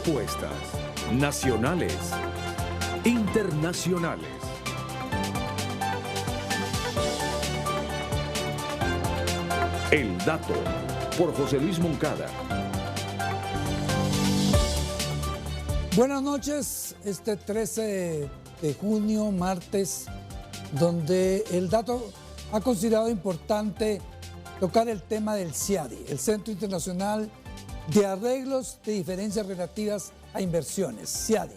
Propuestas nacionales, internacionales. El dato, por José Luis Moncada. Buenas noches, este 13 de junio, martes, donde el dato ha considerado importante tocar el tema del CIADI, el Centro Internacional de Arreglos de Diferencias Relativas a Inversiones, CIADI.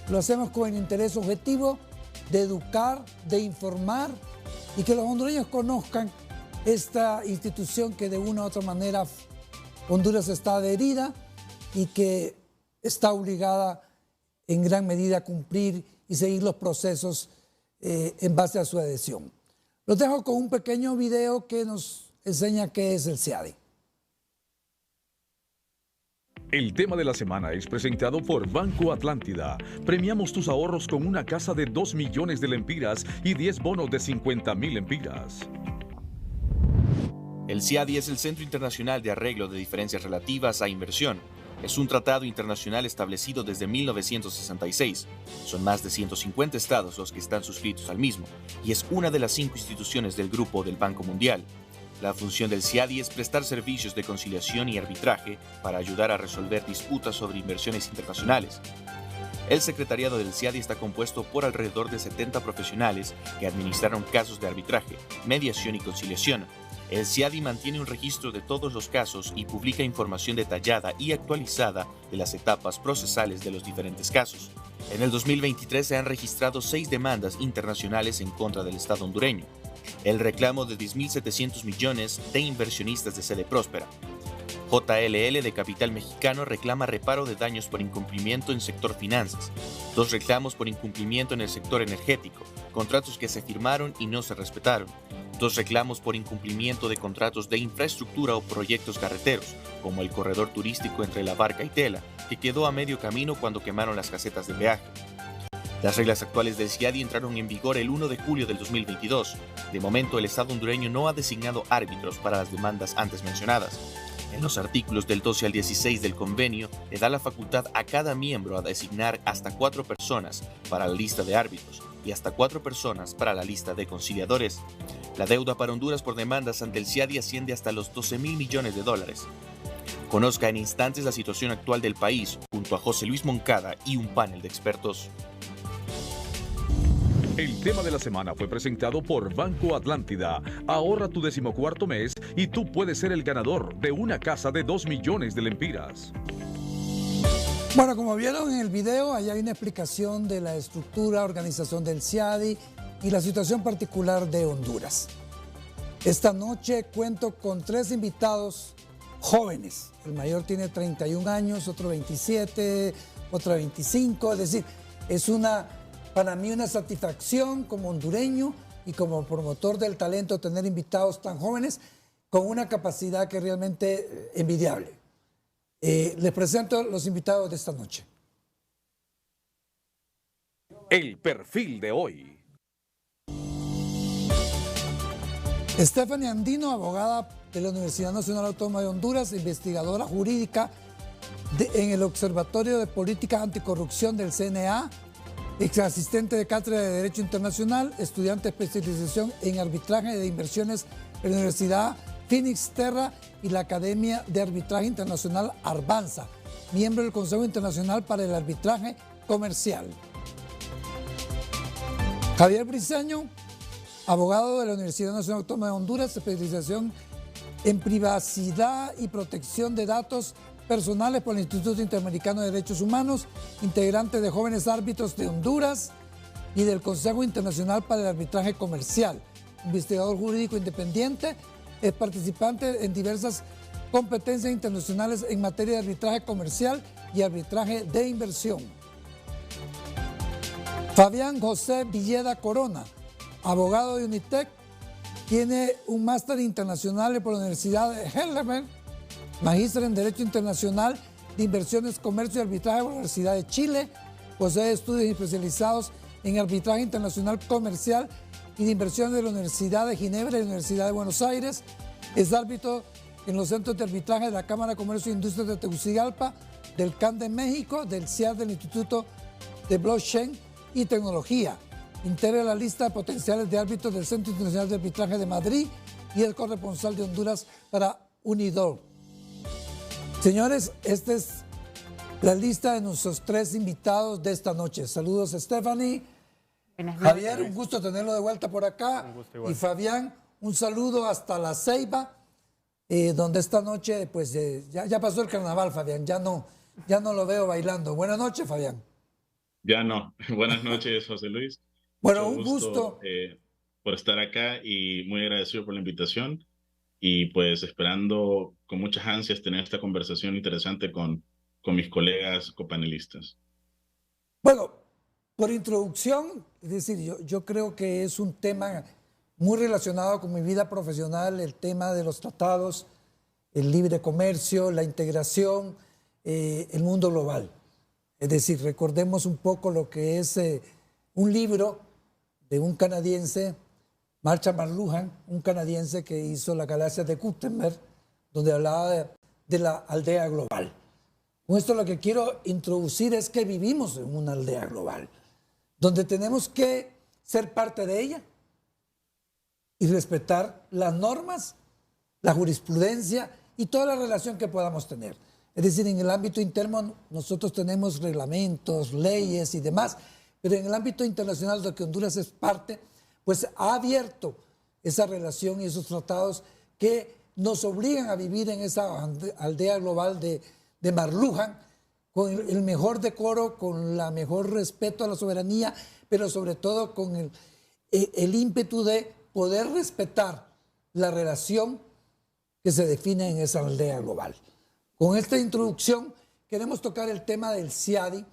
Lo hacemos con el interés objetivo de educar, de informar y que los hondureños conozcan esta institución que de una u otra manera Honduras está adherida y que está obligada en gran medida a cumplir y seguir los procesos en base a su adhesión. Los dejo con un pequeño video que nos enseña qué es el CIADI. El tema de la semana es presentado por Banco Atlántida. Premiamos tus ahorros con una casa de 2 millones de lempiras y 10 bonos de 50,000 lempiras. El CIADI es el Centro Internacional de Arreglo de Diferencias Relativas a Inversión. Es un tratado internacional establecido desde 1966. Son más de 150 estados los que están suscritos al mismo, y es una de las 5 instituciones del grupo del Banco Mundial. La función del CIADI es prestar servicios de conciliación y arbitraje para ayudar a resolver disputas sobre inversiones internacionales. El secretariado del CIADI está compuesto por alrededor de 70 profesionales que administraron casos de arbitraje, mediación y conciliación. El CIADI mantiene un registro de todos los casos y publica información detallada y actualizada de las etapas procesales de los diferentes casos. En el 2023 se han registrado 6 demandas internacionales en contra del Estado hondureño. El reclamo de 10.700 millones de inversionistas de sede próspera. JLL de capital mexicano reclama reparo de daños por incumplimiento en sector finanzas. 2 reclamos por incumplimiento en el sector energético, contratos que se firmaron y no se respetaron. 2 reclamos por incumplimiento de contratos de infraestructura o proyectos carreteros, como el corredor turístico entre La Barca y Tela, que quedó a medio camino cuando quemaron las casetas de peaje. Las reglas actuales del CIADI entraron en vigor el 1 de julio del 2022. De momento, el Estado hondureño no ha designado árbitros para las demandas antes mencionadas. En los artículos del 12 al 16 del convenio, le da la facultad a cada miembro a designar hasta 4 personas para la lista de árbitros y hasta 4 personas para la lista de conciliadores. La deuda para Honduras por demandas ante el CIADI asciende hasta los 12,000 millones de dólares. Conozca en instantes la situación actual del país junto a José Luis Moncada y un panel de expertos. El tema de la semana fue presentado por Banco Atlántida. Ahorra tu 14º mes y tú puedes ser el ganador de una casa de 2 millones de lempiras. Bueno, como vieron en el video, allá hay una explicación de la estructura, organización del CIADI y la situación particular de Honduras. Esta noche cuento con 3 invitados jóvenes. El mayor tiene 31 años, otro 27, otro 25. Es decir, es para mí una satisfacción como hondureño y como promotor del talento tener invitados tan jóvenes con una capacidad que es realmente envidiable. Les presento los invitados de esta noche. El perfil de hoy. Stephanie Andino, abogada de la Universidad Nacional Autónoma de Honduras, investigadora jurídica en el Observatorio de Políticas Anticorrupción del CNA, ex asistente de cátedra de Derecho Internacional, estudiante de especialización en arbitraje de inversiones en la Universidad Phoenix Terra y la Academia de Arbitraje Internacional Arbanza, miembro del Consejo Internacional para el Arbitraje Comercial. Javier Briceño, abogado de la Universidad Nacional Autónoma de Honduras, especialización en privacidad y protección de datos personales por el Instituto Interamericano de Derechos Humanos, integrante de Jóvenes Árbitros de Honduras y del Consejo Internacional para el Arbitraje Comercial, investigador jurídico independiente, es participante en diversas competencias internacionales en materia de arbitraje comercial y arbitraje de inversión. Fabián José Villeda Corona, abogado de Unitec, tiene un máster internacional por la Universidad de Heidelberg, magíster en Derecho Internacional de Inversiones, Comercio y Arbitraje por la Universidad de Chile, posee estudios especializados en Arbitraje Internacional Comercial y de Inversiones de la Universidad de Ginebra y la Universidad de Buenos Aires, es árbitro en los centros de arbitraje de la Cámara de Comercio e Industria de Tegucigalpa, del CAN de México, del CIAD del Instituto de Blockchain y Tecnología. Integra la lista de potenciales de árbitros del Centro Internacional de Arbitraje de Madrid y es corresponsal de Honduras para UNIDOR. Señores, esta es la lista de nuestros 3 invitados de esta noche. Saludos, Stephanie. Javier, un gusto tenerlo de vuelta por acá. Y Fabián, un saludo hasta La Ceiba, donde esta noche, pues ya pasó el carnaval, Fabián, ya no lo veo bailando. Buenas noches, Fabián. Ya no. Buenas noches, José Luis. Bueno, Mucho un gusto. Por estar acá y muy agradecido por la invitación y pues esperando con muchas ansias tener esta conversación interesante con mis colegas copanelistas. Bueno, por introducción, es decir, yo creo que es un tema muy relacionado con mi vida profesional, el tema de los tratados, el libre comercio, la integración, el mundo global. Es decir, recordemos un poco lo que es un libro de un canadiense, Marshall McLuhan, un canadiense que hizo La Galaxia de Gutenberg, donde hablaba de la aldea global. Con esto lo que quiero introducir es que vivimos en una aldea global, donde tenemos que ser parte de ella y respetar las normas, la jurisprudencia y toda la relación que podamos tener. Es decir, en el ámbito interno nosotros tenemos reglamentos, leyes y demás, pero en el ámbito internacional de que Honduras es parte, pues ha abierto esa relación y esos tratados que nos obligan a vivir en esa aldea global de McLuhan, con el mejor decoro, con el mejor respeto a la soberanía, pero sobre todo con el ímpetu de poder respetar la relación que se define en esa aldea global. Con esta introducción queremos tocar el tema del CIADI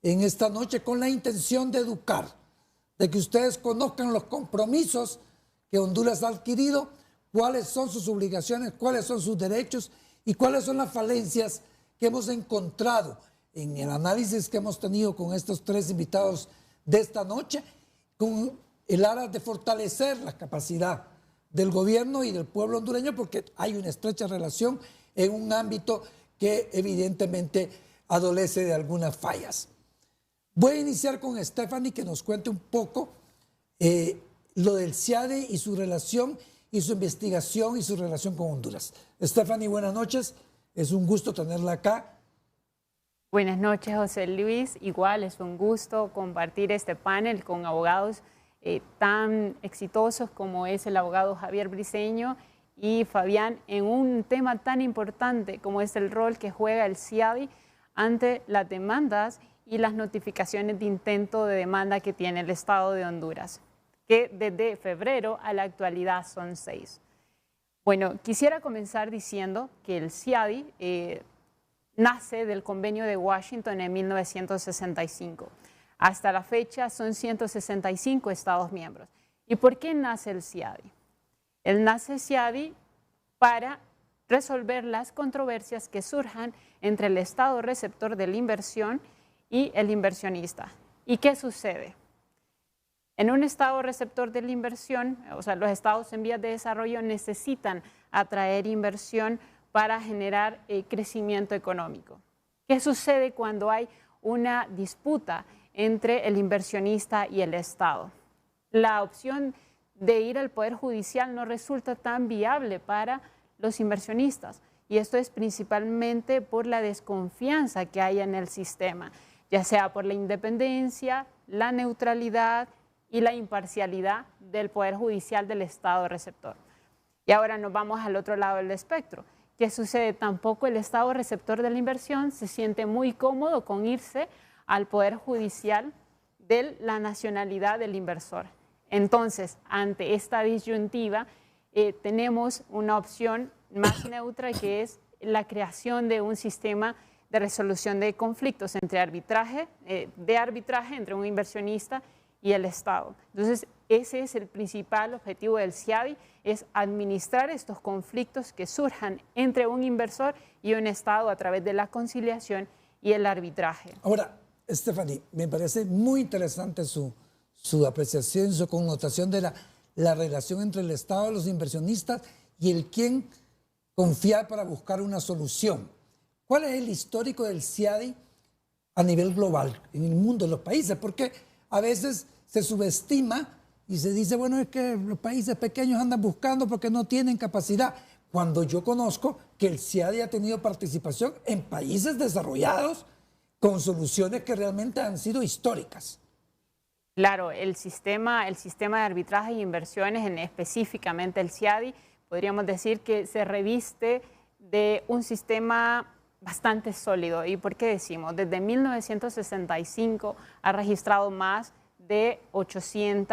en esta noche con la intención de educar, de que ustedes conozcan los compromisos que Honduras ha adquirido, cuáles son sus obligaciones, cuáles son sus derechos y cuáles son las falencias que hemos encontrado en el análisis que hemos tenido con estos 3 invitados de esta noche, con el aras de fortalecer la capacidad del gobierno y del pueblo hondureño, porque hay una estrecha relación en un ámbito que evidentemente adolece de algunas fallas. Voy a iniciar con Stephanie, que nos cuente un poco lo del CIADI y su relación y su investigación y su relación con Honduras. Stephanie, buenas noches. Es un gusto tenerla acá. Buenas noches, José Luis. Igual es un gusto compartir este panel con abogados tan exitosos como es el abogado Javier Briceño y Fabián en un tema tan importante como es el rol que juega el CIADI ante las demandas y las notificaciones de intento de demanda que tiene el Estado de Honduras, que desde febrero a la actualidad son 6. Bueno, quisiera comenzar diciendo que el CIADI nace del Convenio de Washington en 1965. Hasta la fecha son 165 Estados miembros. ¿Y por qué nace el CIADI? Nace el CIADI para resolver las controversias que surjan entre el Estado receptor de la inversión y el inversionista. ¿Y qué sucede? En un Estado receptor de la inversión, o sea, los estados en vías de desarrollo necesitan atraer inversión para generar crecimiento económico. ¿Qué sucede cuando hay una disputa entre el inversionista y el Estado? La opción de ir al Poder Judicial no resulta tan viable para los inversionistas, y esto es principalmente por la desconfianza que hay en el sistema, ya sea por la independencia, la neutralidad y la imparcialidad del Poder Judicial del Estado receptor. Y ahora nos vamos al otro lado del espectro. ¿Qué sucede? Tampoco el Estado receptor de la inversión se siente muy cómodo con irse al Poder Judicial de la nacionalidad del inversor. Entonces, ante esta disyuntiva, tenemos una opción más neutra, que es la creación de un sistema de resolución de conflictos entre arbitraje entre un inversionista y el Estado. Entonces, ese es el principal objetivo del CIADI, es administrar estos conflictos que surjan entre un inversor y un Estado a través de la conciliación y el arbitraje. Ahora, Stephanie, me parece muy interesante su apreciación, su connotación de la relación entre el Estado y los inversionistas y el quién confiar para buscar una solución. ¿Cuál es el histórico del CIADI a nivel global, en el mundo, en los países? Porque a veces se subestima y se dice, bueno, es que los países pequeños andan buscando porque no tienen capacidad. Cuando yo conozco que el CIADI ha tenido participación en países desarrollados con soluciones que realmente han sido históricas. Claro, el sistema de arbitraje e inversiones, específicamente el CIADI, podríamos decir que se reviste de un sistema bastante sólido. ¿Y por qué decimos? Desde 1965 ha registrado más de 800,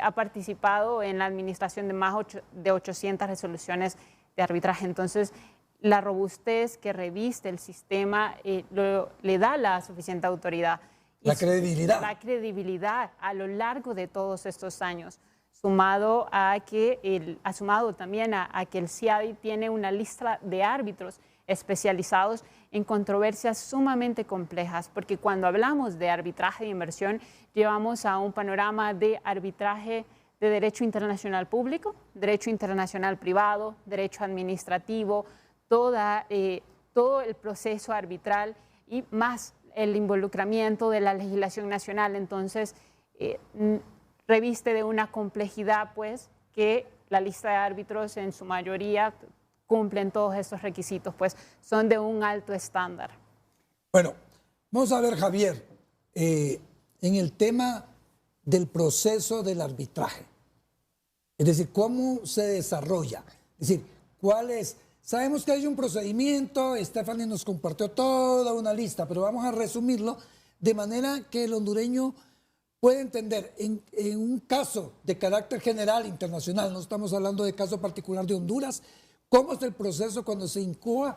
ha participado en la administración de más de 800 resoluciones de arbitraje. Entonces, la robustez que reviste el sistema le da la suficiente autoridad. La credibilidad. La credibilidad a lo largo de todos estos años, sumado también a que el CIADI tiene una lista de árbitros especializados en controversias sumamente complejas, porque cuando hablamos de arbitraje de inversión, llevamos a un panorama de arbitraje de derecho internacional público, derecho internacional privado, derecho administrativo, todo el proceso arbitral y más el involucramiento de la legislación nacional. Entonces, reviste de una complejidad, pues, que la lista de árbitros en su mayoría cumplen todos estos requisitos, pues son de un alto estándar. Bueno, vamos a ver, Javier, en el tema del proceso del arbitraje, es decir, cómo se desarrolla, es decir, cuál es. Sabemos que hay un procedimiento, Stephanie nos compartió toda una lista, pero vamos a resumirlo de manera que el hondureño pueda entender. En un caso de carácter general, internacional, no estamos hablando de caso particular de Honduras, ¿cómo es el proceso cuando se incoa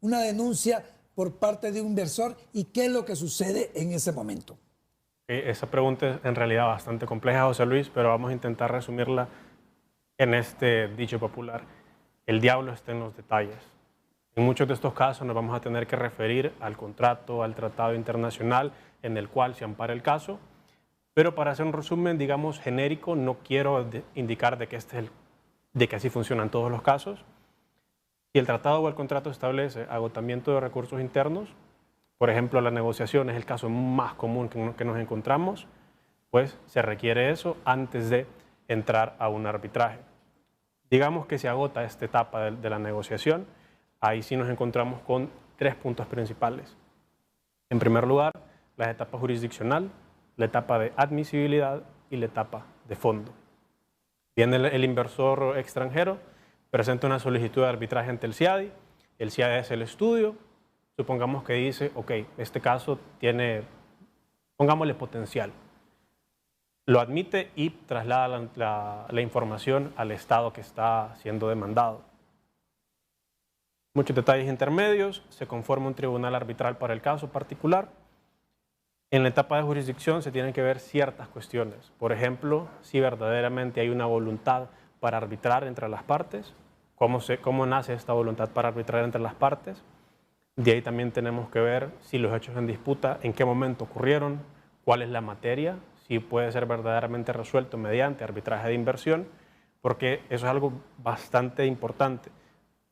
una denuncia por parte de un inversor y qué es lo que sucede en ese momento? Esa pregunta es en realidad bastante compleja, José Luis, pero vamos a intentar resumirla en este dicho popular. El diablo está en los detalles. En muchos de estos casos nos vamos a tener que referir al contrato, al tratado internacional en el cual se ampara el caso, pero para hacer un resumen, digamos, genérico, no quiero indicar de que así funcionan todos los casos. Si el tratado o el contrato establece agotamiento de recursos internos, por ejemplo, la negociación es el caso más común que nos encontramos, pues se requiere eso antes de entrar a un arbitraje. Digamos que se agota esta etapa de la negociación, ahí sí nos encontramos con 3 puntos principales. En primer lugar, la etapa jurisdiccional, la etapa de admisibilidad y la etapa de fondo. Viene el inversor extranjero, presenta una solicitud de arbitraje ante el CIADI hace el estudio, supongamos que dice, ok, este caso tiene, pongámosle potencial. Lo admite y traslada la información al Estado que está siendo demandado. Muchos detalles intermedios, se conforma un tribunal arbitral para el caso particular. En la etapa de jurisdicción se tienen que ver ciertas cuestiones. Por ejemplo, si verdaderamente hay una voluntad para arbitrar entre las partes, cómo nace esta voluntad para arbitrar entre las partes. De ahí también tenemos que ver si los hechos en disputa, en qué momento ocurrieron, cuál es la materia, si puede ser verdaderamente resuelto mediante arbitraje de inversión, porque eso es algo bastante importante.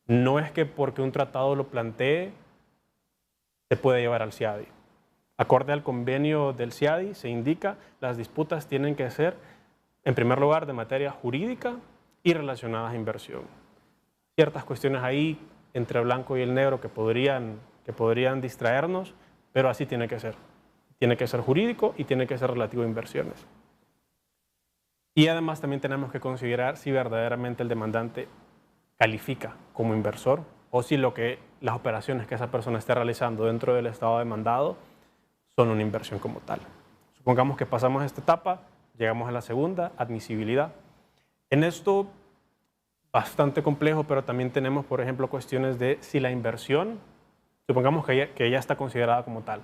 No es que porque un tratado lo plantee, se puede llevar al CIADI. Acorde al convenio del CIADI, se indica las disputas tienen que ser, en primer lugar, de materia jurídica y relacionadas a inversión. Ciertas cuestiones ahí, entre blanco y el negro, que podrían distraernos, pero así tiene que ser. Tiene que ser jurídico y tiene que ser relativo a inversiones. Y además también tenemos que considerar si verdaderamente el demandante califica como inversor o si las operaciones que esa persona esté realizando dentro del estado demandado son una inversión como tal. Supongamos que pasamos esta etapa, llegamos a la segunda, admisibilidad. En esto, bastante complejo, pero también tenemos, por ejemplo, cuestiones de si la inversión, supongamos que ya está considerada como tal,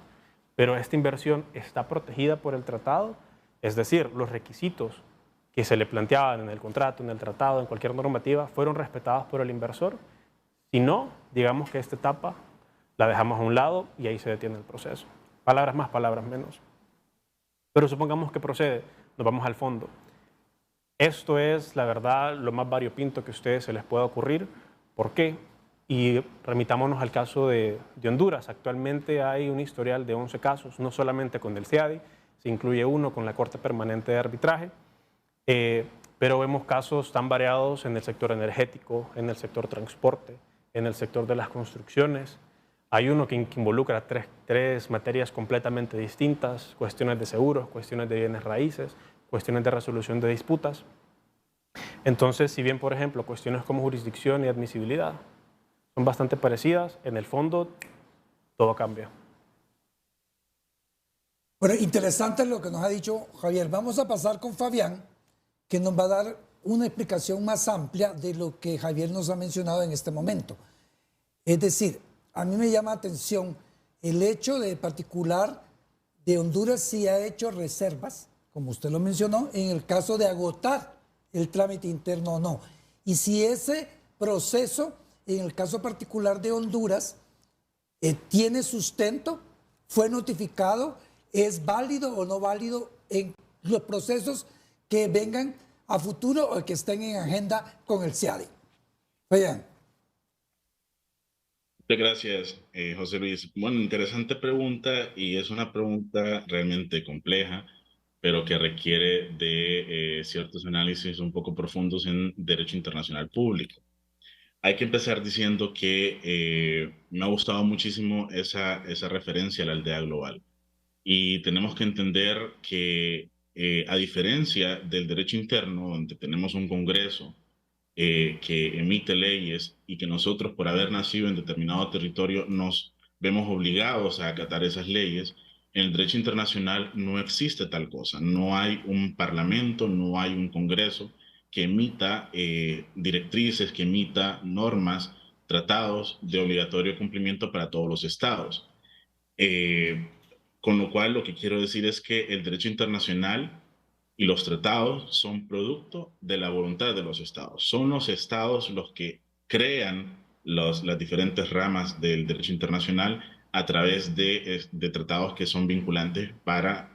pero esta inversión está protegida por el tratado, es decir, los requisitos que se le planteaban en el contrato, en el tratado, en cualquier normativa, fueron respetados por el inversor. Si no, digamos que esta etapa la dejamos a un lado y ahí se detiene el proceso. Palabras más, palabras menos. Pero supongamos que procede, nos vamos al fondo. Esto es, la verdad, lo más variopinto que a ustedes se les pueda ocurrir, ¿Por qué? Y remitámonos al caso de Honduras. Actualmente hay un historial de 11 casos, no solamente con el CIADI, se incluye uno con la Corte Permanente de Arbitraje, pero vemos casos tan variados en el sector energético, en el sector transporte, en el sector de las construcciones. Hay uno que involucra tres materias completamente distintas: cuestiones de seguros, cuestiones de bienes raíces, cuestiones de resolución de disputas. Entonces, si bien, por ejemplo, cuestiones como jurisdicción y admisibilidad son bastante parecidas, en el fondo todo cambia. Bueno, interesante lo que nos ha dicho Javier. Vamos a pasar con Fabián, que nos va a dar una explicación más amplia de lo que Javier nos ha mencionado en este momento. Es decir, a mí me llama la atención el hecho de particular de Honduras sí ha hecho reservas, como usted lo mencionó, en el caso de agotar el trámite interno o no. Y si ese proceso, en el caso particular de Honduras, tiene sustento, fue notificado, es válido o no válido en los procesos que vengan a futuro o que estén en agenda con el CIADI. Vayan. Muchas gracias, José Luis. Bueno, interesante pregunta, y es una pregunta realmente compleja, pero que requiere de ciertos análisis un poco profundos en derecho internacional público. Hay que empezar diciendo que me ha gustado muchísimo esa referencia a la aldea global. Y tenemos que entender que, a diferencia del derecho interno, donde tenemos un Congreso que emite leyes y que nosotros, por haber nacido en determinado territorio, nos vemos obligados a acatar esas leyes, en el derecho internacional no existe tal cosa. No hay un parlamento, no hay un Congreso que emita directrices, que emita normas, tratados de obligatorio cumplimiento para todos los estados. Con lo cual, lo que quiero decir es que el derecho internacional y los tratados son producto de la voluntad de los estados. Son los estados los que crean las diferentes ramas del derecho internacional a través de tratados que son vinculantes para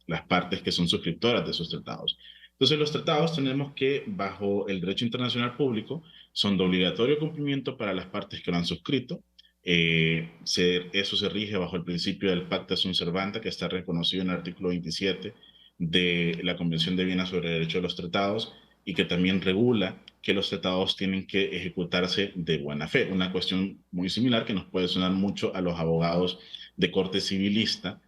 las partes que son suscriptoras de esos tratados. Entonces, los tratados tenemos que, bajo el derecho internacional público, son de obligatorio cumplimiento para las partes que lo han suscrito. Eso se rige bajo el principio del Pacta Sunt Servanda, que está reconocido en el artículo 27 de la Convención de Viena sobre el Derecho de los Tratados, y que también regula que los tratados tienen que ejecutarse de buena fe. Una cuestión muy similar que nos puede sonar mucho a los abogados de corte civilista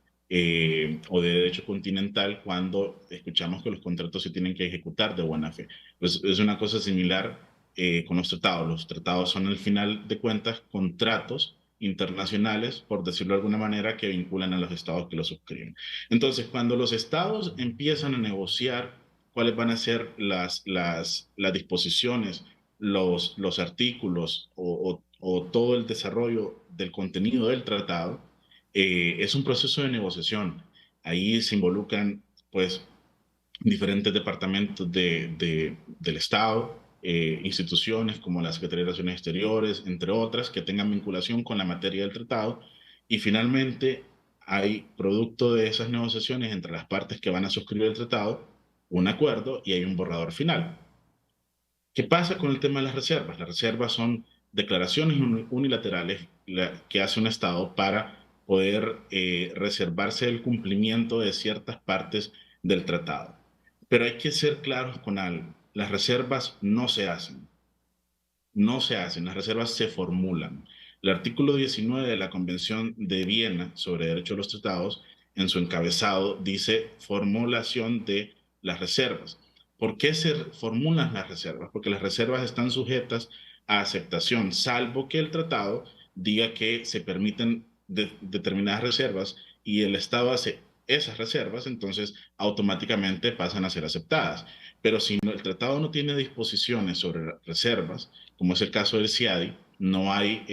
o de derecho continental, cuando escuchamos que los contratos se tienen que ejecutar de buena fe. Pues es una cosa similar con los tratados. Los tratados son, al final de cuentas, contratos internacionales, por decirlo de alguna manera, que vinculan a los estados que los suscriben. Entonces, cuando los estados empiezan a negociar cuáles van a ser las disposiciones, los artículos o todo el desarrollo del contenido del tratado, es un proceso de negociación. Ahí se involucran, pues, diferentes departamentos del Estado, instituciones como la Secretaría de Relaciones Exteriores, entre otras, que tengan vinculación con la materia del tratado. Y finalmente hay, producto de esas negociaciones entre las partes que van a suscribir el tratado, un acuerdo, y hay un borrador final. ¿Qué pasa con el tema de las reservas? Las reservas son declaraciones unilaterales que hace un Estado para poder reservarse el cumplimiento de ciertas partes del tratado. Pero hay que ser claros con algo: las reservas no se hacen. No se hacen, las reservas se formulan. El artículo 19 de la Convención de Viena sobre Derecho de los Tratados, en su encabezado, dice formulación de las reservas. ¿Por qué se formulan las reservas? Porque las reservas están sujetas a aceptación, salvo que el tratado diga que se permiten determinadas reservas y el Estado hace esas reservas, entonces automáticamente pasan a ser aceptadas. Pero si el tratado no tiene disposiciones sobre reservas, como es el caso del CIADI, no hay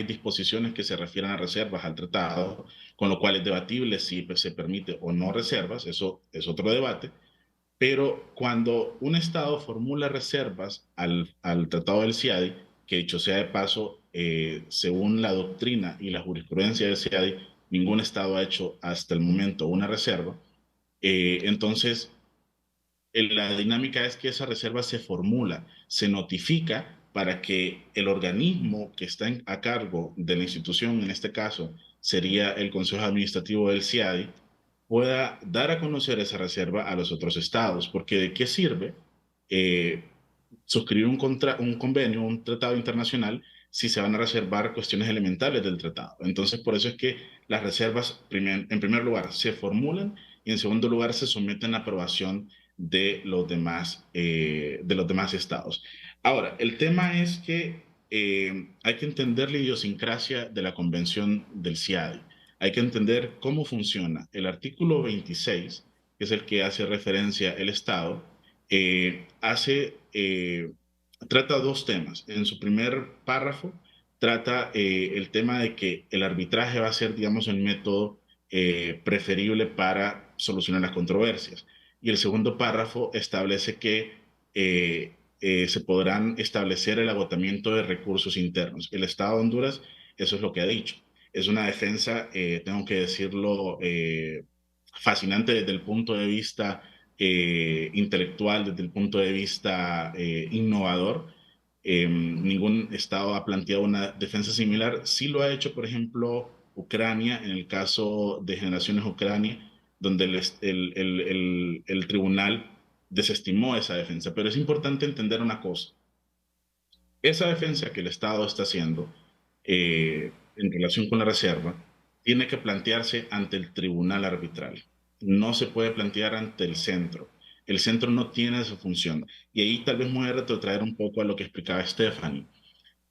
disposiciones que se refieran a reservas al tratado, con lo cual es debatible si se permite o no reservas. Eso es otro debate. Pero cuando un Estado formula reservas al tratado del CIADI, que dicho sea de paso, según la doctrina y la jurisprudencia del CIADI, ningún Estado ha hecho hasta el momento una reserva, entonces la dinámica es que esa reserva se formula, se notifica para que el organismo que está a cargo de la institución, en este caso sería el Consejo Administrativo del CIADI, pueda dar a conocer esa reserva a los otros estados, porque ¿de qué sirve eh, suscribir un convenio, un tratado internacional, si se van a reservar cuestiones elementales del tratado? Entonces, por eso es que las reservas, en primer lugar, se formulan y en segundo lugar se someten a aprobación de los demás estados. Ahora, el tema es que hay que entender la idiosincrasia de la Convención del CIADI. Hay que entender cómo funciona. El artículo 26, que es el que hace referencia el Estado, trata dos temas. En su primer párrafo trata el tema de que el arbitraje va a ser, digamos, el método preferible para solucionar las controversias. Y el segundo párrafo establece que se podrán establecer el agotamiento de recursos internos. El Estado de Honduras, eso es lo que ha dicho. Es una defensa, tengo que decirlo, fascinante desde el punto de vista intelectual, desde el punto de vista innovador. Ningún Estado ha planteado una defensa similar. Sí lo ha hecho, por ejemplo, Ucrania, en el caso de Generaciones Ucrania, donde el tribunal desestimó esa defensa. Pero es importante entender una cosa. Esa defensa que el Estado está haciendo en relación con la reserva tiene que plantearse ante el tribunal arbitral. No se puede plantear ante el centro. El centro no tiene esa función. Y ahí tal vez me voy a retrotraer un poco a lo que explicaba Stephanie.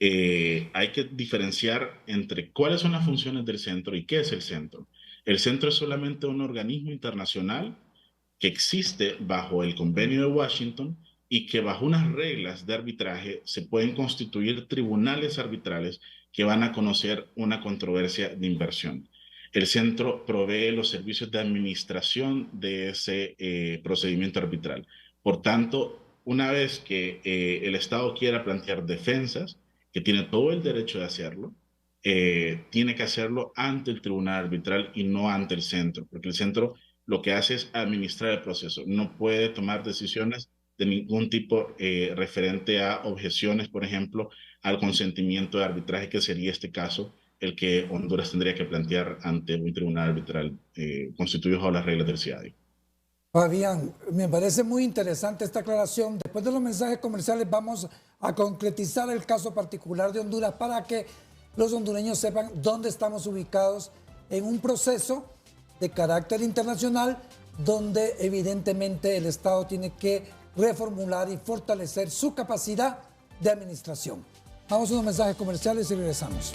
Hay que diferenciar entre cuáles son las funciones del centro y qué es el centro. El centro es solamente un organismo internacional que existe bajo el Convenio de Washington y que bajo unas reglas de arbitraje se pueden constituir tribunales arbitrales que van a conocer una controversia de inversión. El centro provee los servicios de administración de ese procedimiento arbitral. Por tanto, una vez que el Estado quiera plantear defensas, que tiene todo el derecho de hacerlo, tiene que hacerlo ante el tribunal arbitral y no ante el centro, porque el centro lo que hace es administrar el proceso. No puede tomar decisiones de ningún tipo referente a objeciones, por ejemplo, al consentimiento de arbitraje, que sería este caso, el que Honduras tendría que plantear ante un tribunal arbitral constituido bajo las reglas del CIADI. Fabián, me parece muy interesante esta aclaración. Después de los mensajes comerciales vamos a concretizar el caso particular de Honduras para que los hondureños sepan dónde estamos ubicados en un proceso de carácter internacional donde evidentemente el Estado tiene que reformular y fortalecer su capacidad de administración. Vamos a unos mensajes comerciales y regresamos.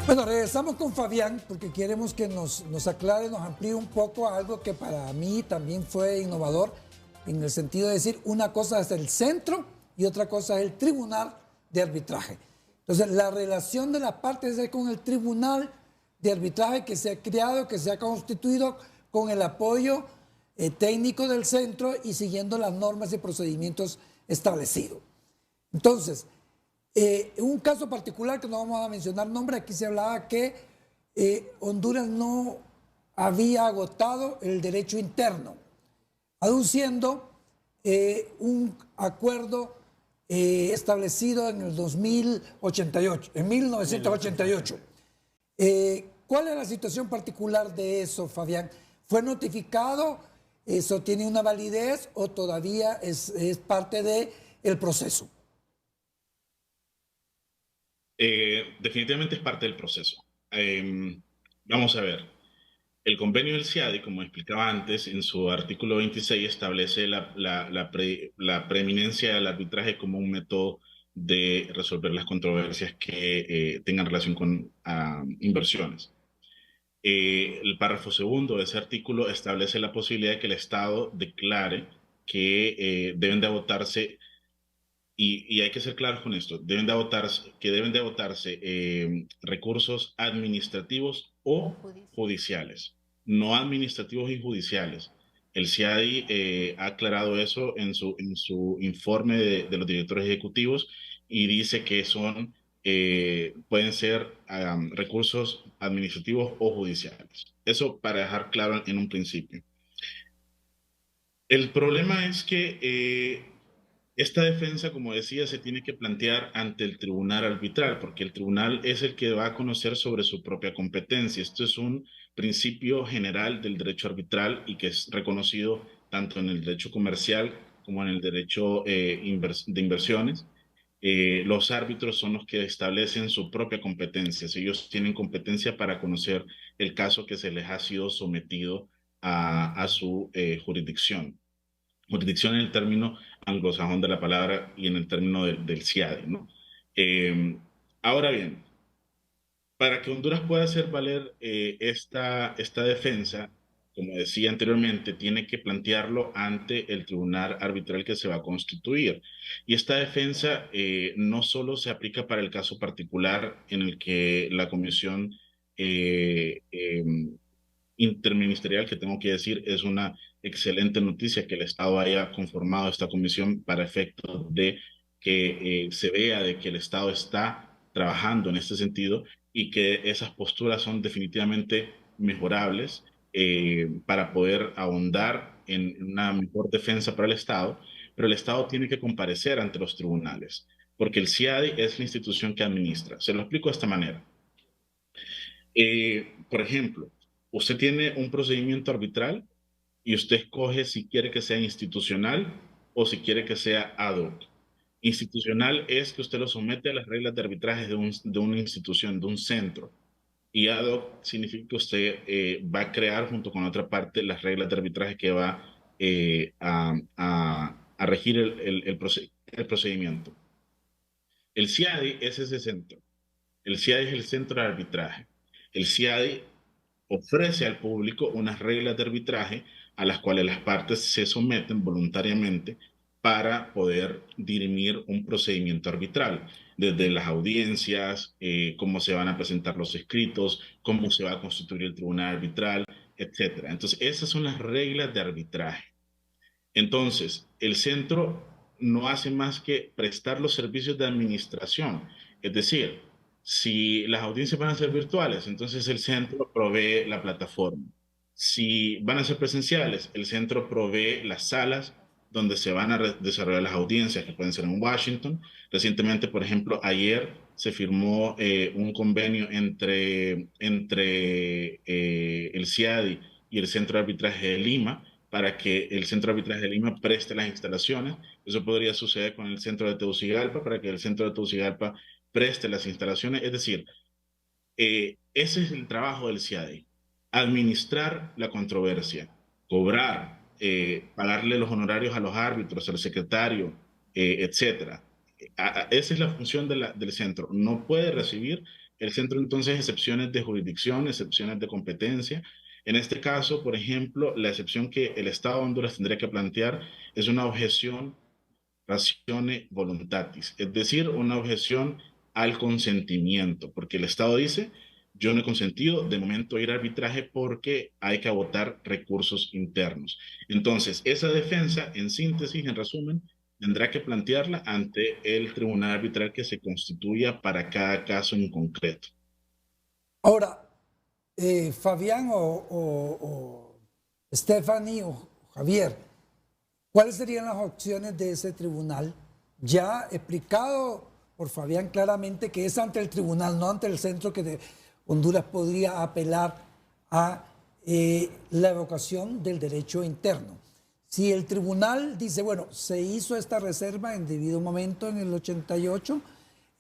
Bueno, regresamos con Fabián porque queremos que nos aclare, nos amplíe un poco a algo que para mí también fue innovador, en el sentido de decir una cosa es el centro y otra cosa es el tribunal de arbitraje. Entonces, la relación de las partes es con el tribunal de arbitraje que se ha creado, que se ha constituido con el apoyo técnico del centro y siguiendo las normas y procedimientos establecidos. Entonces, en un caso particular que no vamos a mencionar nombre, aquí se hablaba que Honduras no había agotado el derecho interno, aduciendo un acuerdo establecido en el 2088, en 1988. ¿Cuál es la situación particular de eso, Fabián? ¿Fue notificado? ¿Eso tiene una validez o todavía es parte del proceso? Definitivamente es parte del proceso. Vamos a ver. El convenio del CIADI, como explicaba antes, en su artículo 26 establece la preeminencia del arbitraje como un método de resolver las controversias que tengan relación con inversiones. El párrafo segundo de ese artículo establece la posibilidad de que el Estado declare que deben de agotarse, y hay que ser claros con esto, deben de agotarse recursos administrativos o judiciales, no administrativos y judiciales. El CIADI ha aclarado eso en su informe de los directores ejecutivos y dice que pueden ser recursos administrativos o judiciales. Eso para dejar claro en un principio. El problema es que esta defensa, como decía, se tiene que plantear ante el tribunal arbitral, porque el tribunal es el que va a conocer sobre su propia competencia. Esto es un principio general del derecho arbitral y que es reconocido tanto en el derecho comercial como en el derecho de inversiones. Los árbitros son los que establecen su propia competencia. Ellos tienen competencia para conocer el caso que se les ha sido sometido a su jurisdicción. Jurisdicción en el término anglosajón de la palabra y en el término del CIADE, ¿no? Ahora bien, para que Honduras pueda hacer valer esta defensa, como decía anteriormente, tiene que plantearlo ante el tribunal arbitral que se va a constituir. Y esta defensa no solo se aplica para el caso particular en el que la comisión interministerial, que tengo que decir, es una excelente noticia que el Estado haya conformado esta comisión para efecto de que se vea de que el Estado está trabajando en este sentido y que esas posturas son definitivamente mejorables para poder ahondar en una mejor defensa para el Estado, pero el Estado tiene que comparecer ante los tribunales, porque el CIADI es la institución que administra. Se lo explico de esta manera. Por ejemplo, usted tiene un procedimiento arbitral y usted escoge si quiere que sea institucional o si quiere que sea ad hoc. Institucional es que usted lo somete a las reglas de arbitraje de una institución, de un centro. Y ad hoc significa que usted va a crear junto con otra parte las reglas de arbitraje que va a regir el procedimiento. El CIADI es ese centro. El CIADI es el centro de arbitraje. El CIADI ofrece al público unas reglas de arbitraje a las cuales las partes se someten voluntariamente para poder dirimir un procedimiento arbitral, desde las audiencias, cómo se van a presentar los escritos, cómo se va a constituir el tribunal arbitral, etc. Entonces, esas son las reglas de arbitraje. Entonces, el centro no hace más que prestar los servicios de administración, es decir, si las audiencias van a ser virtuales, entonces el centro provee la plataforma. Si van a ser presenciales, el centro provee las salas donde se van a desarrollar las audiencias, que pueden ser en Washington. Recientemente, por ejemplo, ayer se firmó un convenio entre el CIADI y el Centro de Arbitraje de Lima para que el Centro de Arbitraje de Lima preste las instalaciones. Eso podría suceder con el Centro de Tegucigalpa, para que el Centro de Tegucigalpa preste las instalaciones. Es decir, ese es el trabajo del CIADI, administrar la controversia, cobrar, pagarle los honorarios a los árbitros, al secretario, etc. Esa es la función del centro. No puede recibir el centro entonces excepciones de jurisdicción, excepciones de competencia. En este caso, por ejemplo, la excepción que el Estado de Honduras tendría que plantear es una objeción ratione voluntatis, es decir, una objeción al consentimiento, porque el Estado dice, yo no he consentido de momento a ir a arbitraje porque hay que agotar recursos internos. Entonces, esa defensa, en síntesis, en resumen, tendrá que plantearla ante el tribunal arbitral que se constituya para cada caso en concreto. Ahora, Fabián o Stephanie o Javier, ¿cuáles serían las opciones de ese tribunal? Ya explicado por Fabián claramente que es ante el tribunal, no ante el centro, que Honduras podría apelar a la evocación del derecho interno. Si el tribunal dice, bueno, se hizo esta reserva en debido momento en el 88,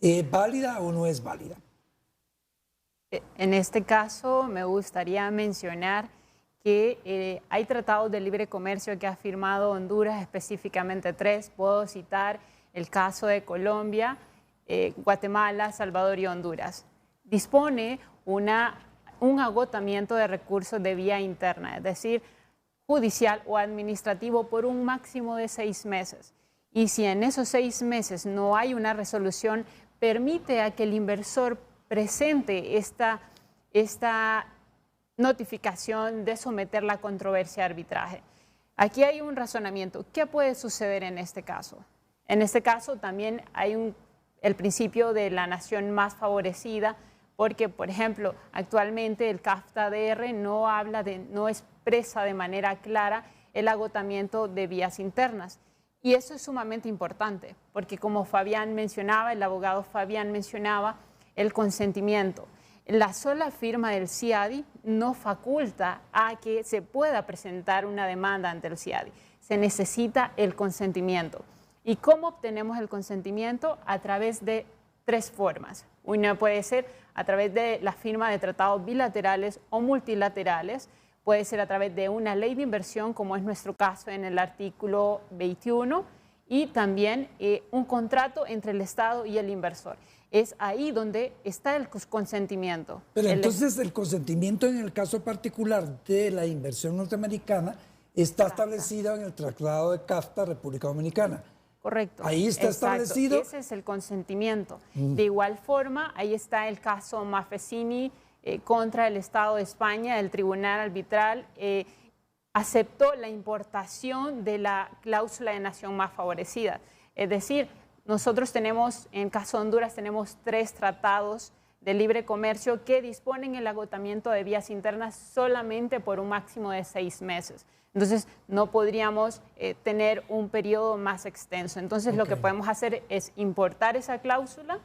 ¿es válida o no es válida? En este caso me gustaría mencionar que hay tratados de libre comercio que ha firmado Honduras, específicamente 3. Puedo citar el caso de Colombia, Guatemala, Salvador y Honduras. Dispone un agotamiento de recursos de vía interna, es decir, judicial o administrativo por un máximo de 6 meses. Y si en esos 6 meses no hay una resolución, permite a que el inversor presente esta notificación de someter la controversia a arbitraje. Aquí hay un razonamiento. ¿Qué puede suceder en este caso? En este caso también hay el principio de la nación más favorecida porque, por ejemplo, actualmente el CAFTA-DR no expresa de manera clara el agotamiento de vías internas. Y eso es sumamente importante, porque como Fabián mencionaba, el abogado Fabián mencionaba, el consentimiento. La sola firma del CIADI no faculta a que se pueda presentar una demanda ante el CIADI. Se necesita el consentimiento. ¿Y cómo obtenemos el consentimiento? A través de 3 formas. Una puede ser a través de la firma de tratados bilaterales o multilaterales, puede ser a través de una ley de inversión, como es nuestro caso en el artículo 21, y también un contrato entre el Estado y el inversor. Es ahí donde está el consentimiento. Pero entonces el consentimiento en el caso particular de la inversión norteamericana está establecido en el Tratado de CAFTA, República Dominicana. Correcto. Ahí está establecido. Ese es el consentimiento. De igual forma, ahí está el caso Mafecini contra el Estado de España. El Tribunal Arbitral aceptó la importación de la cláusula de nación más favorecida. Es decir, nosotros tenemos, en caso de Honduras, tenemos 3 tratados de libre comercio que disponen el agotamiento de vías internas solamente por un máximo de 6 meses. Entonces, no podríamos tener un periodo más extenso. Entonces, lo que podemos hacer es importar esa cláusula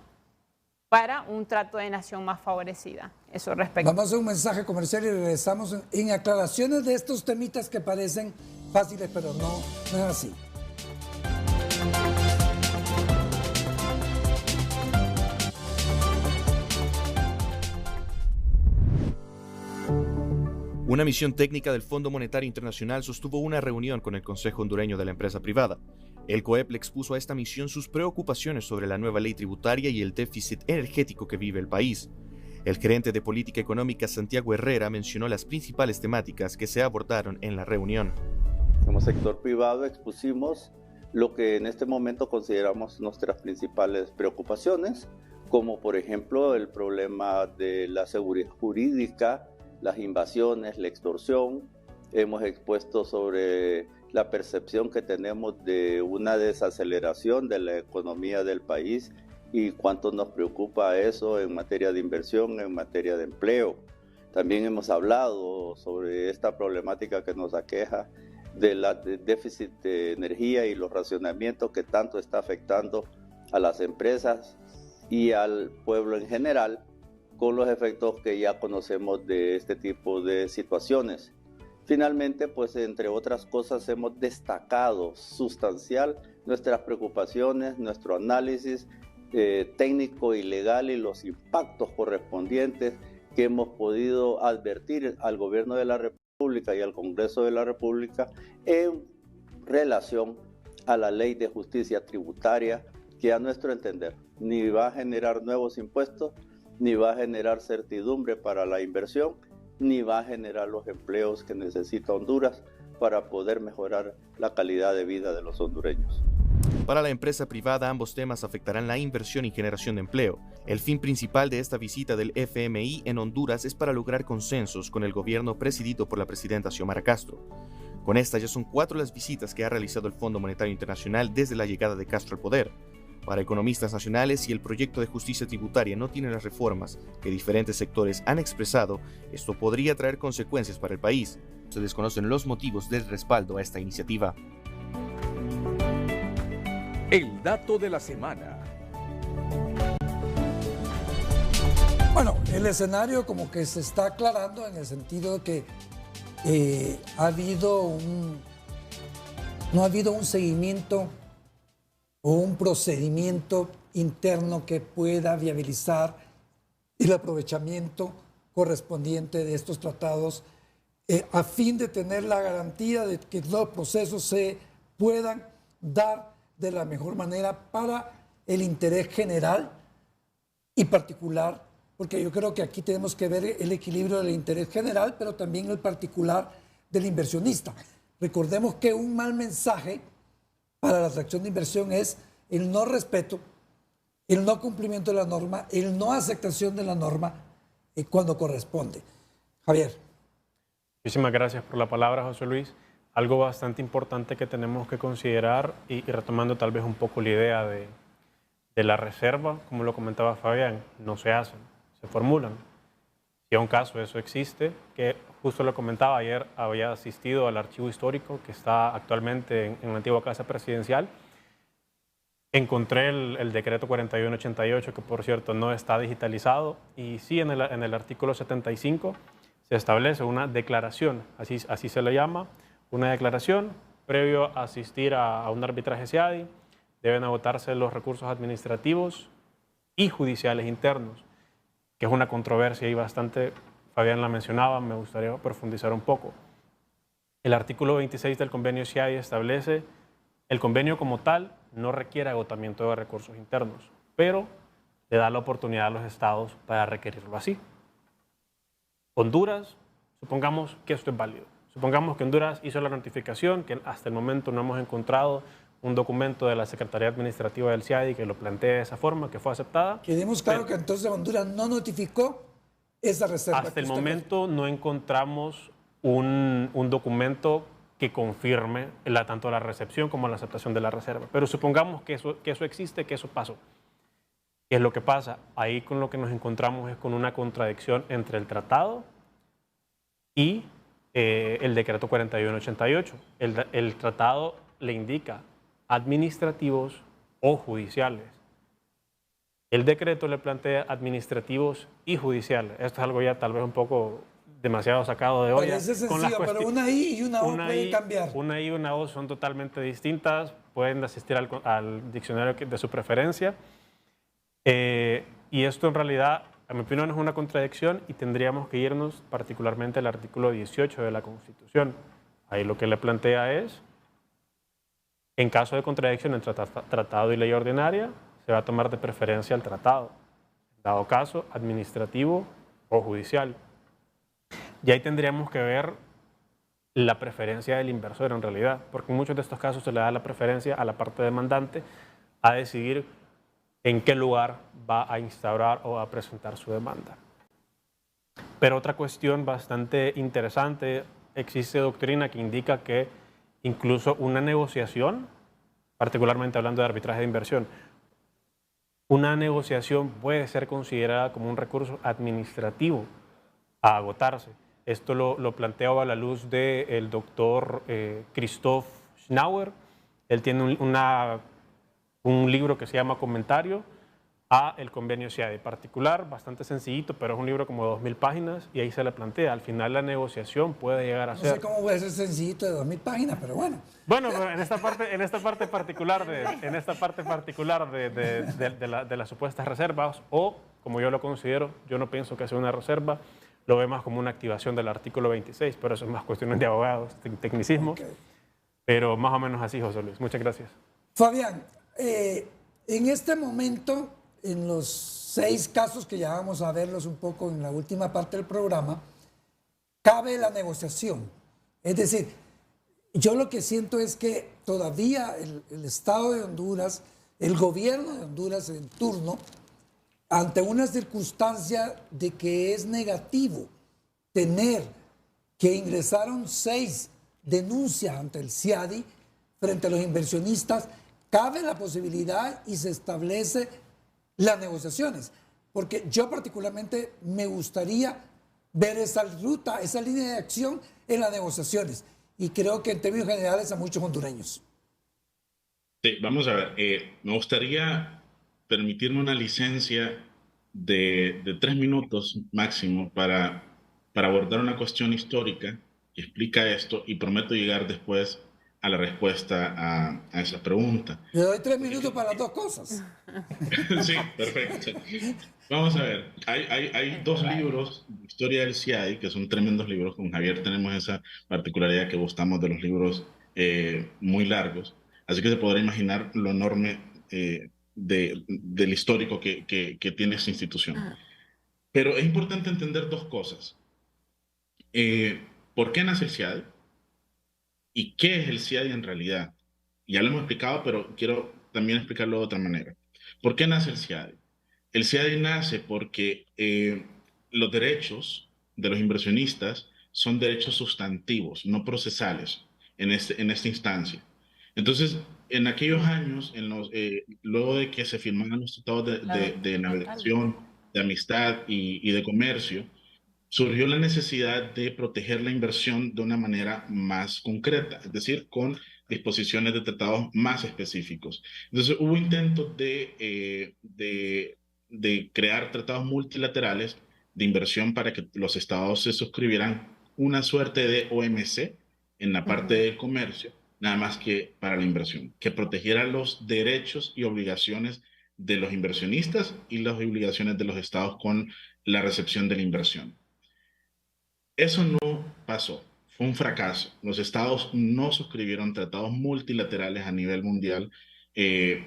para un trato de nación más favorecida. Eso respecto. Vamos a hacer un mensaje comercial y regresamos en aclaraciones de estos temitas que parecen fáciles, pero no es así. Una misión técnica del Fondo Monetario Internacional sostuvo una reunión con el Consejo Hondureño de la Empresa Privada. El COEP le expuso a esta misión sus preocupaciones sobre la nueva ley tributaria y el déficit energético que vive el país. El gerente de Política Económica, Santiago Herrera, mencionó las principales temáticas que se abordaron en la reunión. Como sector privado expusimos lo que en este momento consideramos nuestras principales preocupaciones, como por ejemplo el problema de la seguridad jurídica, las invasiones, la extorsión. Hemos expuesto sobre la percepción que tenemos de una desaceleración de la economía del país y cuánto nos preocupa eso en materia de inversión, en materia de empleo. También hemos hablado sobre esta problemática que nos aqueja del déficit de energía y los racionamientos que tanto está afectando a las empresas y al pueblo en general, con los efectos que ya conocemos de este tipo de situaciones. Finalmente, pues entre otras cosas, hemos destacado sustancial nuestras preocupaciones, nuestro análisis técnico y legal y los impactos correspondientes que hemos podido advertir al Gobierno de la República y al Congreso de la República en relación a la Ley de Justicia Tributaria, que a nuestro entender ni va a generar nuevos impuestos, ni va a generar certidumbre para la inversión, ni va a generar los empleos que necesita Honduras para poder mejorar la calidad de vida de los hondureños. Para la empresa privada, ambos temas afectarán la inversión y generación de empleo. El fin principal de esta visita del FMI en Honduras es para lograr consensos con el gobierno presidido por la presidenta Xiomara Castro. Con esta ya son 4 las visitas que ha realizado el Fondo Monetario Internacional desde la llegada de Castro al poder. Para economistas nacionales, si el proyecto de justicia tributaria no tiene las reformas que diferentes sectores han expresado, esto podría traer consecuencias para el país. Se desconocen los motivos del respaldo a esta iniciativa. El dato de la semana. Bueno, el escenario como que se está aclarando en el sentido de que no ha habido un seguimiento o un procedimiento interno que pueda viabilizar el aprovechamiento correspondiente de estos tratados a fin de tener la garantía de que los procesos se puedan dar de la mejor manera para el interés general y particular, porque yo creo que aquí tenemos que ver el equilibrio del interés general, pero también el particular del inversionista. Recordemos que un mal mensaje para la atracción de inversión es el no respeto, el no cumplimiento de la norma, el no aceptación de la norma cuando corresponde. Javier. Muchísimas gracias por la palabra, José Luis. Algo bastante importante que tenemos que considerar y retomando tal vez un poco la idea de la reserva, como lo comentaba Fabián, no se hacen. se formulan. Si a un caso eso existe, que justo lo comentaba ayer, había asistido al archivo histórico que está actualmente en la antigua Casa Presidencial. Encontré el decreto 4188, que por cierto no está digitalizado, y sí en el artículo 75 se establece una declaración, así se le llama, una declaración previo a asistir a un arbitraje CIADI, deben agotarse los recursos administrativos y judiciales internos, que es una controversia y bastante, Fabián la mencionaba, me gustaría profundizar un poco. El artículo 26 del convenio CIADI establece el convenio como tal no requiere agotamiento de recursos internos, pero le da la oportunidad a los estados para requerirlo así. Honduras, supongamos que esto es válido. Supongamos que Honduras hizo la notificación, que hasta el momento no hemos encontrado un documento de la Secretaría Administrativa del CIADI que lo plantee de esa forma, que fue aceptada. Quedemos claro que entonces Honduras no notificó esa reserva. Hasta el momento no encontramos un documento que confirme tanto la recepción como la aceptación de la reserva. Pero supongamos que eso existe, que eso pasó. ¿Qué es lo que pasa? Ahí con lo que nos encontramos es con una contradicción entre el tratado y el decreto 4188. El tratado le indica administrativos o judiciales. El decreto le plantea administrativos y judiciales. Esto es algo ya tal vez un poco demasiado sacado de olla. Parece sencillo, pero una I y una O pueden cambiar. Una I y una O son totalmente distintas, pueden asistir al diccionario de su preferencia. Y esto en realidad, a mi opinión, es una contradicción y tendríamos que irnos particularmente al artículo 18 de la Constitución. Ahí lo que le plantea es, en caso de contradicción entre tratado y ley ordinaria, se va a tomar de preferencia el tratado. En dado caso, administrativo o judicial. Y ahí tendríamos que ver la preferencia del inversor en realidad, porque en muchos de estos casos se le da la preferencia a la parte demandante a decidir en qué lugar va a instaurar o a presentar su demanda. Pero otra cuestión bastante interesante, existe doctrina que indica que incluso una negociación, particularmente hablando de arbitraje de inversión, una negociación puede ser considerada como un recurso administrativo a agotarse. Esto lo planteaba a la luz del doctor Christoph Schnauer. Él tiene un libro que se llama Comentario a el convenio CIADI, particular, bastante sencillito, pero es un libro como de 2000 páginas y ahí se le plantea. Al final la negociación puede llegar a ser... No sé cómo puede ser sencillito de 2000 páginas, pero bueno. Bueno, pero en esta parte particular de las supuestas reservas, o como yo lo considero, yo no pienso que sea una reserva, lo ve más como una activación del artículo 26, pero eso es más cuestiones de abogados, tecnicismo. Okay. Pero más o menos así, José Luis. Muchas gracias. Fabián, en este momento, en los 6 casos que ya vamos a verlos un poco en la última parte del programa, cabe la negociación. Es decir, yo lo que siento es que todavía el Estado de Honduras, el gobierno de Honduras en turno, ante una circunstancia de que es negativo tener que ingresaron 6 denuncias ante el CIADI frente a los inversionistas, cabe la posibilidad y se establece las negociaciones. Porque yo particularmente me gustaría ver esa ruta, esa línea de acción en las negociaciones. Y creo que en términos generales a muchos hondureños. Sí, vamos a ver. Me gustaría permitirme una licencia de 3 minutos máximo para abordar una cuestión histórica que explica esto y prometo llegar después a la respuesta a esa pregunta. Le doy 3 minutos para las 2 cosas. Sí, perfecto. Vamos a ver, hay 2 libros de historia del CIADI que son tremendos libros. Con Javier tenemos esa particularidad que gustamos de los libros muy largos, así que se podrá imaginar lo enorme del histórico que tiene esta institución. Pero es importante entender 2 cosas. ¿Por qué nace el CIADI? ¿Y qué es el CIADI en realidad? Ya lo hemos explicado, pero quiero también explicarlo de otra manera. ¿Por qué nace el CIADI? El CIADI nace porque los derechos de los inversionistas son derechos sustantivos, no procesales en esta instancia. Entonces, en aquellos años, luego de que se firmaron los tratados de navegación de amistad y de comercio, surgió la necesidad de proteger la inversión de una manera más concreta, es decir, con disposiciones de tratados más específicos. Entonces, hubo intentos de crear tratados multilaterales de inversión para que los estados se suscribieran una suerte de OMC en la parte del comercio, nada más que para la inversión, que protegiera los derechos y obligaciones de los inversionistas y las obligaciones de los estados con la recepción de la inversión. Eso no pasó, fue un fracaso. Los estados no suscribieron tratados multilaterales a nivel mundial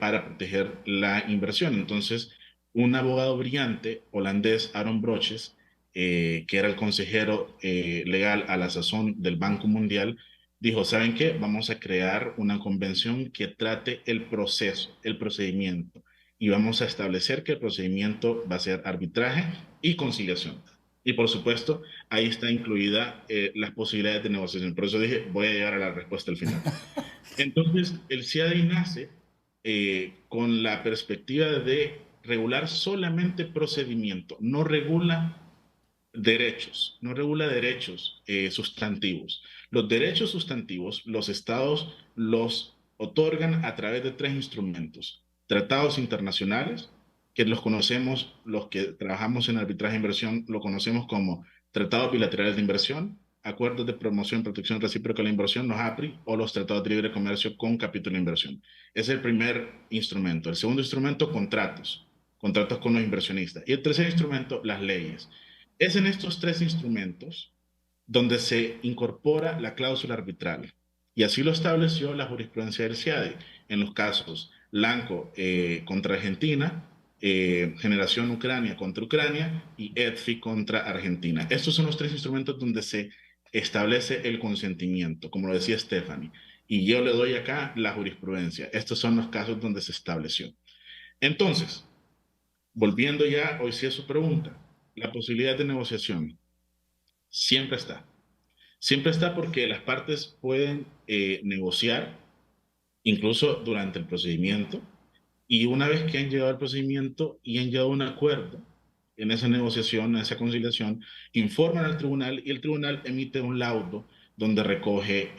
para proteger la inversión. Entonces, un abogado brillante holandés, Aaron Broches, que era el consejero legal a la sazón del Banco Mundial, dijo, ¿saben qué? Vamos a crear una convención que trate el proceso, el procedimiento, y vamos a establecer que el procedimiento va a ser arbitraje y conciliación. Y por supuesto, ahí está incluida las posibilidades de negociación. Por eso dije, voy a llegar a la respuesta al final. Entonces, el CIADI nace con la perspectiva de regular solamente procedimiento, no regula derechos, no regula derechos sustantivos. Los derechos sustantivos, los estados los otorgan a través de 3 instrumentos. Tratados internacionales, que los conocemos, los que trabajamos en arbitraje e inversión, lo conocemos como tratados bilaterales de inversión, acuerdos de promoción y protección recíproca de la inversión, los APRI, o los tratados de libre comercio con capítulo de inversión. Ese es el primer instrumento. El segundo instrumento, contratos con los inversionistas. Y el tercer instrumento, las leyes. Es en estos 3 instrumentos donde se incorpora la cláusula arbitral. Y así lo estableció la jurisprudencia del CIADI en los casos Lanco contra Argentina, Generación Ucrania contra Ucrania y EDFI contra Argentina. Estos son los 3 instrumentos donde se establece el consentimiento, como lo decía Stephanie. Y yo le doy acá la jurisprudencia. Estos son los casos donde se estableció. Entonces, volviendo ya hoy sí a su pregunta, la posibilidad de negociación siempre está. Siempre está porque las partes pueden negociar incluso durante el procedimiento, y una vez que han llegado al procedimiento y han llegado a un acuerdo en esa negociación, en esa conciliación, informan al tribunal y el tribunal emite un laudo donde recoge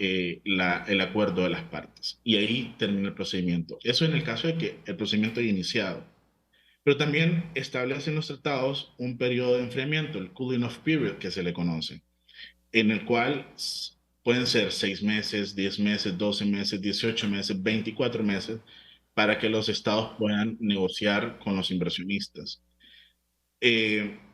el acuerdo de las partes. Y ahí termina el procedimiento. Eso en el caso de que el procedimiento haya iniciado. Pero también establecen los tratados un periodo de enfriamiento, el cooling off period que se le conoce, en el cual pueden ser 6 meses, 10 meses, 12 meses, 18 meses, 24 meses, para que los estados puedan negociar con los inversionistas.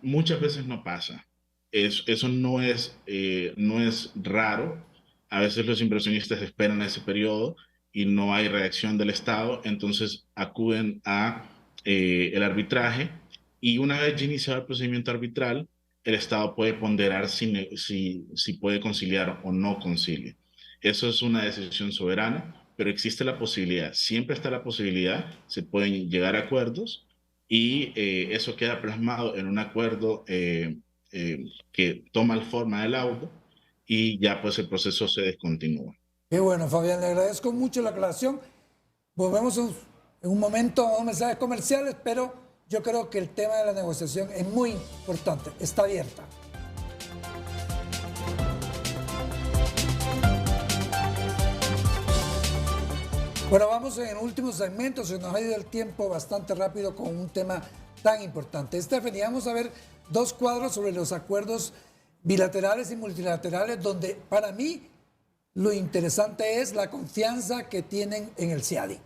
Muchas veces no pasa. Eso no es raro. A veces los inversionistas esperan ese periodo y no hay reacción del Estado, entonces acuden a el arbitraje, y una vez ya iniciado el procedimiento arbitral, el Estado puede ponderar si puede conciliar o no concilia. Eso es una decisión soberana, pero existe la posibilidad, siempre está la posibilidad, se pueden llegar a acuerdos, y eso queda plasmado en un acuerdo que toma la forma del laudo, y ya pues el proceso se descontinúa. Qué bueno, Fabián, le agradezco mucho la aclaración. Volvemos en un momento a unos mensajes comerciales, pero yo creo que el tema de la negociación es muy importante, está abierta. Bueno, vamos en el último segmento, se nos ha ido el tiempo bastante rápido con un tema tan importante. Stephanie, vamos a ver 2 cuadros sobre los acuerdos bilaterales y multilaterales, donde para mí lo interesante es la confianza que tienen en el CIADI.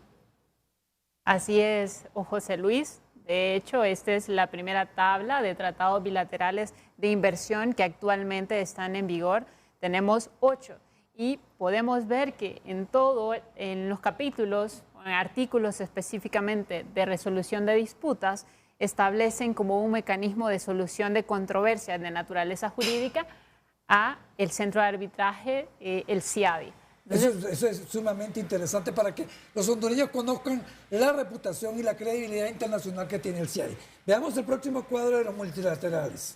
Así es, José Luis. De hecho, esta es la primera tabla de tratados bilaterales de inversión que actualmente están en vigor. Tenemos 8 y podemos ver que en los capítulos, en artículos específicamente de resolución de disputas, establecen como un mecanismo de solución de controversias de naturaleza jurídica a el centro de arbitraje, el CIADI. Eso es sumamente interesante para que los hondureños conozcan la reputación y la credibilidad internacional que tiene el CIADI. Veamos el próximo cuadro de los multilaterales.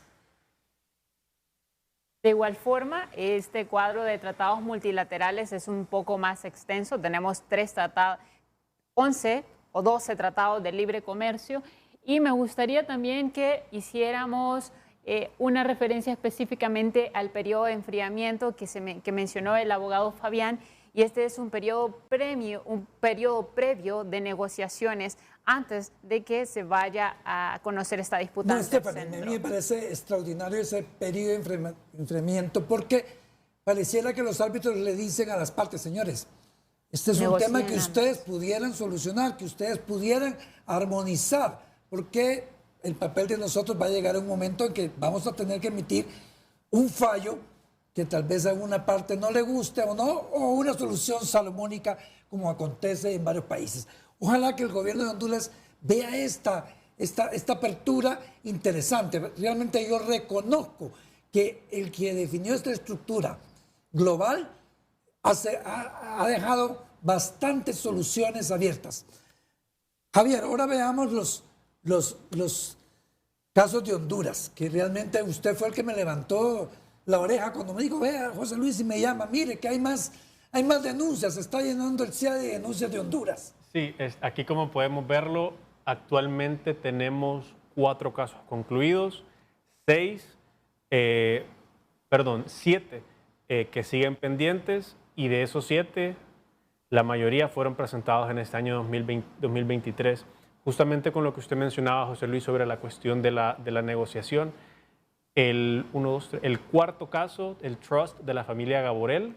De igual forma, este cuadro de tratados multilaterales es un poco más extenso. Tenemos 3 tratados, 11 o 12 tratados de libre comercio Y me gustaría también que hiciéramos una referencia específicamente al periodo de enfriamiento que mencionó el abogado Fabián, y este es un periodo previo de negociaciones antes de que se vaya a conocer esta disputa. No, Stephanie, a mí me parece extraordinario ese periodo de enfriamiento, porque pareciera que los árbitros le dicen a las partes, señores, este es un tema que ustedes pudieran solucionar, que ustedes pudieran armonizar, porque el papel de nosotros va a llegar a un momento en que vamos a tener que emitir un fallo que tal vez a una parte no le guste o no, o una solución salomónica como acontece en varios países. Ojalá que el gobierno de Honduras vea esta apertura interesante. Realmente yo reconozco que el que definió esta estructura global ha dejado bastantes soluciones abiertas. Javier, ahora veamos los casos de Honduras, que realmente usted fue el que me levantó la oreja cuando me dijo, vea, José Luis, y me llama, mire que hay más denuncias, se está llenando el CIA de denuncias de Honduras. Sí, aquí como podemos verlo, actualmente tenemos 4 casos concluidos, 7 que siguen pendientes, y de esos 7, la mayoría fueron presentados en este año 2023. Justamente con lo que usted mencionaba, José Luis, sobre la cuestión de la negociación. El cuarto caso, el trust de la familia Gaborel,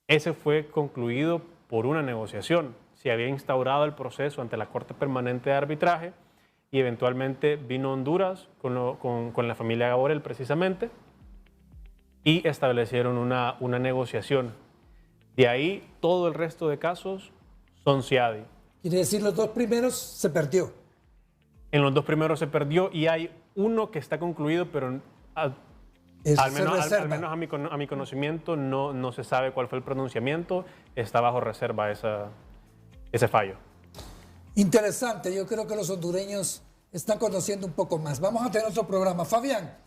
ese fue concluido por una negociación. Se había instaurado el proceso ante la Corte Permanente de Arbitraje y eventualmente vino Honduras con la familia Gaborel precisamente y establecieron una negociación. De ahí todo el resto de casos son CIADI. Quiere decir, los 2 primeros se perdió. En los 2 primeros se perdió y hay uno que está concluido, pero al menos a mi conocimiento no se sabe cuál fue el pronunciamiento. Está bajo reserva ese fallo. Interesante, yo creo que los hondureños están conociendo un poco más. Vamos a tener otro programa. Fabián,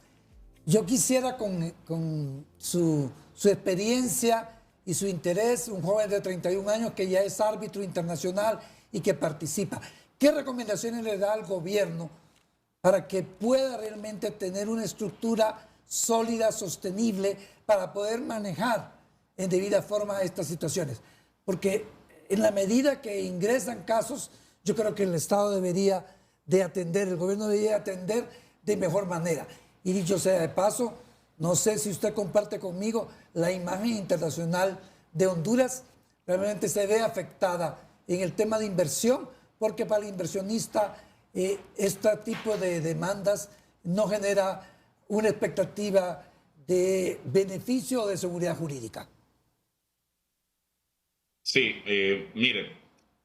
yo quisiera con su experiencia y su interés, un joven de 31 años que ya es árbitro internacional y que participa, ¿qué recomendaciones le da al gobierno para que pueda realmente tener una estructura sólida, sostenible, para poder manejar en debida forma estas situaciones? Porque en la medida que ingresan casos, yo creo que el Estado debería de atender, el gobierno debería atender de mejor manera. Y dicho sea de paso, no sé si usted comparte conmigo la imagen internacional de Honduras, realmente se ve afectada en el tema de inversión, porque para el inversionista este tipo de demandas no genera una expectativa de beneficio o de seguridad jurídica. Sí, mire,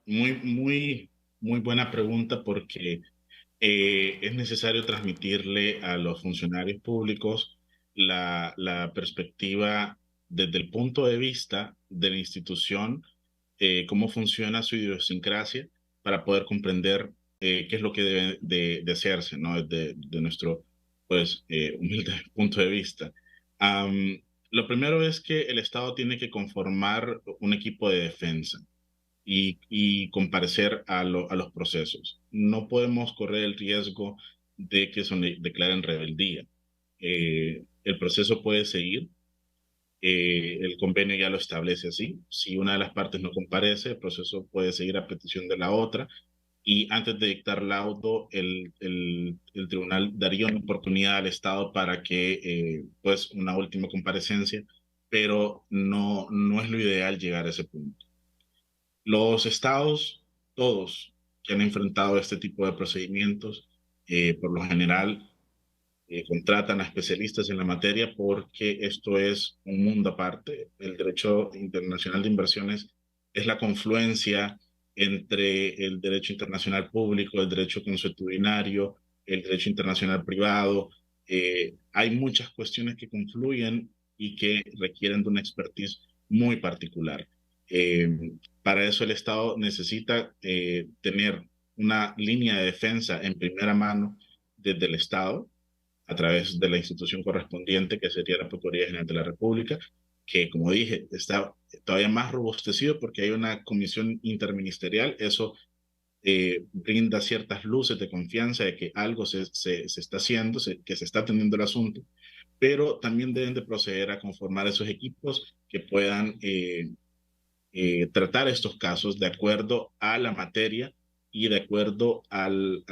muy buena pregunta, porque es necesario transmitirle a los funcionarios públicos la perspectiva desde el punto de vista de la institución, cómo funciona su idiosincrasia, para poder comprender qué es lo que debe de hacerse, ¿no? De nuestro, pues, humilde punto de vista. Lo primero es que el Estado tiene que conformar un equipo de defensa y comparecer a los procesos. No podemos correr el riesgo de que se declaren rebeldía. El proceso puede seguir. El convenio ya lo establece así. Si una de las partes no comparece, el proceso puede seguir a petición de la otra. Y antes de dictar laudo, el tribunal daría una oportunidad al Estado para que, pues, una última comparecencia, pero no es lo ideal llegar a ese punto. Los estados, todos que han enfrentado este tipo de procedimientos, por lo general, contratan a especialistas en la materia, porque esto es un mundo aparte. El derecho internacional de inversiones es la confluencia entre el derecho internacional público, el derecho consuetudinario, el derecho internacional privado. Hay muchas cuestiones que confluyen y que requieren de una expertise muy particular. Para eso el Estado necesita tener una línea de defensa en primera mano desde el Estado, a través de la institución correspondiente, que sería la Procuraduría General de la República, que, como dije, está todavía más robustecido porque hay una comisión interministerial. Eso brinda ciertas luces de confianza de que algo se está haciendo, que se está atendiendo el asunto, pero también deben de proceder a conformar esos equipos que puedan tratar estos casos de acuerdo a la materia y de acuerdo al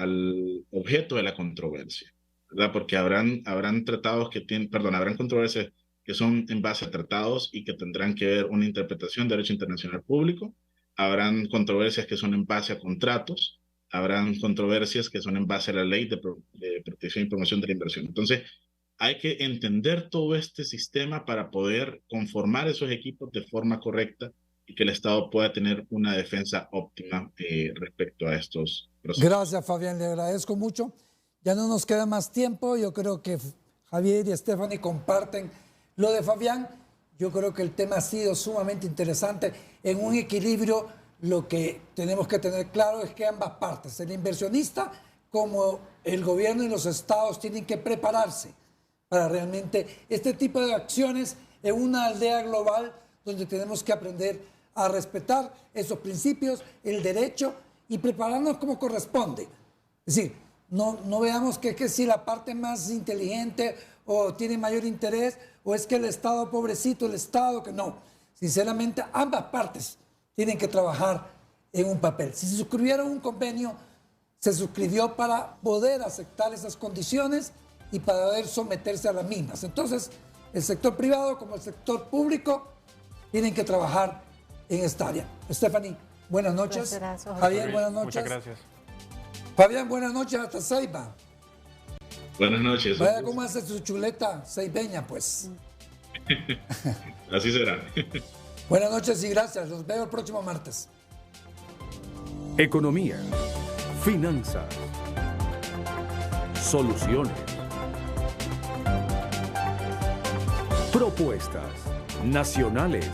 objeto de la controversia, ¿verdad? Porque habrán tratados que habrán controversias que son en base a tratados y que tendrán que ver una interpretación de derecho internacional público, habrán controversias que son en base a contratos, habrán controversias que son en base a la ley de protección y promoción de la inversión. Entonces, hay que entender todo este sistema para poder conformar esos equipos de forma correcta y que el Estado pueda tener una defensa óptima respecto a estos procesos. Gracias, Fabián, le agradezco mucho. Ya no nos queda más tiempo. Yo creo que Javier y Stephanie comparten lo de Fabián. Yo creo que el tema ha sido sumamente interesante. En un equilibrio, lo que tenemos que tener claro es que ambas partes, el inversionista como el gobierno y los estados, tienen que prepararse para realmente este tipo de acciones en una aldea global donde tenemos que aprender a respetar esos principios, el derecho y prepararnos como corresponde. Es decir, no veamos que si la parte más inteligente o tiene mayor interés o es que el Estado pobrecito, el Estado que no. Sinceramente, ambas partes tienen que trabajar en un papel. Si se suscribieron un convenio, se suscribió para poder aceptar esas condiciones y para poder someterse a las mismas. Entonces, el sector privado como el sector público tienen que trabajar en esta área. Stephanie, buenas noches. Gracias. Javier, buenas noches. Muchas gracias. Fabián, buenas noches hasta Ceiba. Buenas noches. Vaya cómo hace su chuleta ceibeña, pues. Así será. Buenas noches y gracias. Los veo el próximo martes. Economía, finanzas, soluciones, propuestas nacionales,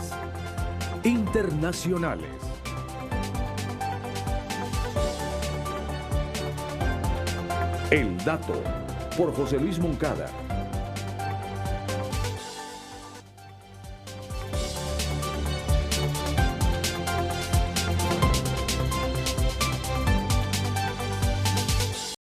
internacionales. El dato por José Luis Moncada.